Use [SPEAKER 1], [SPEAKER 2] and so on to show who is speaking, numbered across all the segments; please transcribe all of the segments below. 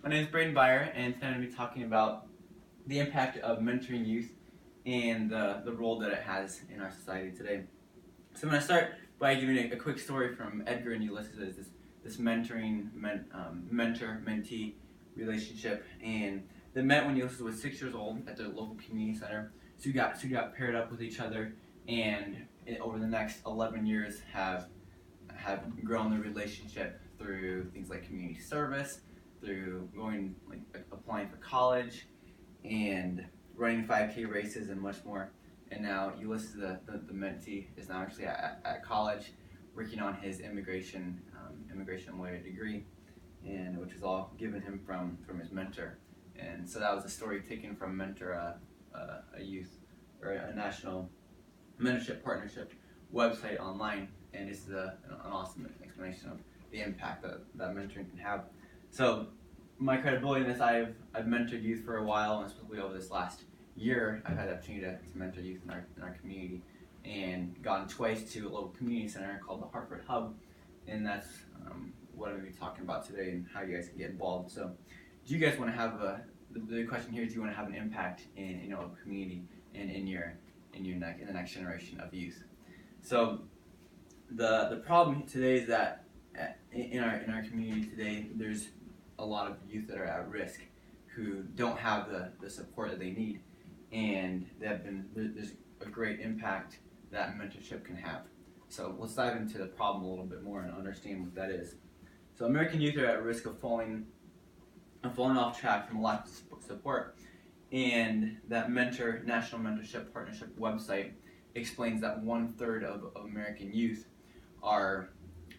[SPEAKER 1] My name is Braden Byer, and today I'm going to be talking about the impact of mentoring youth and the role that it has in our society today. So I'm going to start by giving a quick story from Edgar and Ulysses, this mentor-mentee relationship. And they met when Ulysses was 6 years old at their local community center. So you got paired up with each other, and over the next 11 years have grown the relationship through things like community service, through applying for college, and running 5K races and much more. And now Ulysses, the mentee, is now actually at college, working on his immigration lawyer degree, and which is all given him from his mentor. And so that was a story taken from Mentor, a youth or a national mentorship partnership website online, and this is an awesome explanation of the impact that mentoring can have. So my credibility in this, I've mentored youth for a while, and especially over this last year, I've had the opportunity to mentor youth in our community, and gotten twice to a local community center called the Hartford Hub, and that's what I'm going to be talking about today and how you guys can get involved. So, do you guys want to have the question here is, do you want to have an impact in your local community and in the next generation of youth? So the problem today is that in our community today, there's a lot of youth that are at risk who don't have the support that they need, and there's a great impact that mentorship can have. So let's dive into the problem a little bit more and understand what that is. So American youth are at risk of falling off track from a lack of support, and that National Mentorship Partnership website explains that 1/3 of American youth are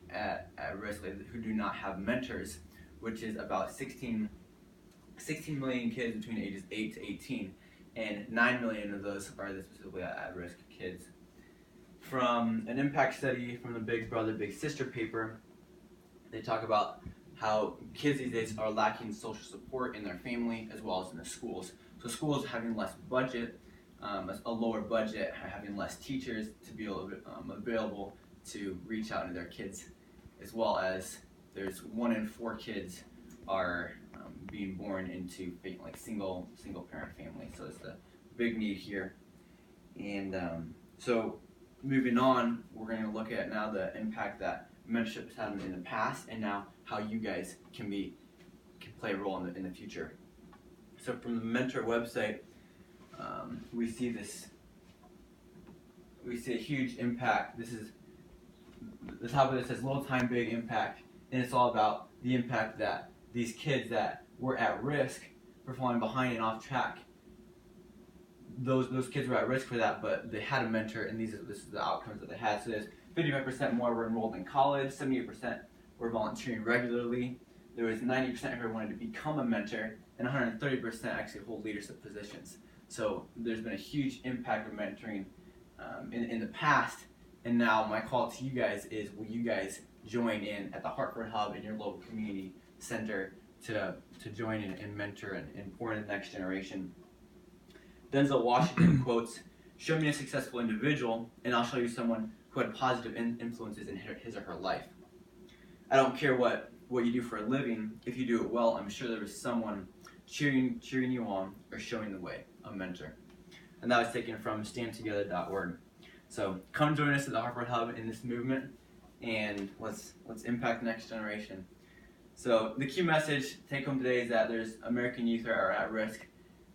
[SPEAKER 1] at risk, who do not have mentors, which is about 16 million kids between ages 8 to 18, and 9 million of those are specifically at-risk kids. From an impact study from the Big Brother, Big Sister paper, they talk about how kids these days are lacking social support in their family as well as in their schools. So schools having less budget, a lower budget, having less teachers to be available to reach out to their kids, as well as there's 1 in 4 kids are being born into single parent families. So it's a big need here. And so moving on, we're going to look at now the impact that mentorship has had in the past, and now how you guys can play a role in the future. So from the Mentor website, we see a huge impact. This is the top of it says little time, big impact, and it's all about the impact that these kids that were at risk for falling behind and off track, those kids were at risk for that, but they had a mentor, and this is the outcomes that they had. So there's 55% more were enrolled in college, 78% were volunteering regularly, there was 90% who wanted to become a mentor, and 130% actually hold leadership positions. So there's been a huge impact of mentoring in the past, and now my call to you guys is, will you guys join in at the Hartford Hub in your local community center to join in and mentor and pour in the next generation? Denzel Washington quotes, "Show me a successful individual, and I'll show you someone who had positive influences in his or her life." I don't care what you do for a living. If you do it well, I'm sure there is someone cheering you on or showing the way, a mentor. And that was taken from standtogether.org. So come join us at the Hartford Hub in this movement, and let's impact the next generation. So the key message take home today is that there's American youth are at risk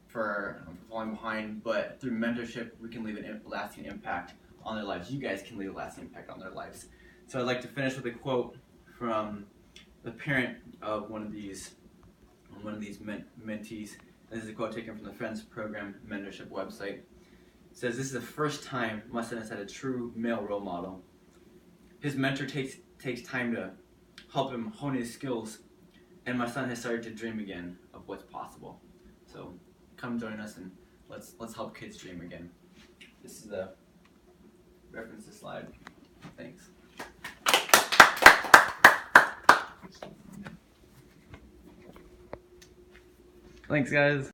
[SPEAKER 1] for falling behind, but through mentorship we can leave a lasting impact on their lives. You guys can leave a lasting impact on their lives. So I'd like to finish with a quote from the parent of one of these mentees. This is a quote taken from the Friends Program Mentorship website. It says, "This is the first time my son has had a true male role model. His mentor takes time to help him hone his skills, and my son has started to dream again of what's possible." So come join us, and let's help kids dream again. This is the reference to slide. Thanks. Thanks, guys.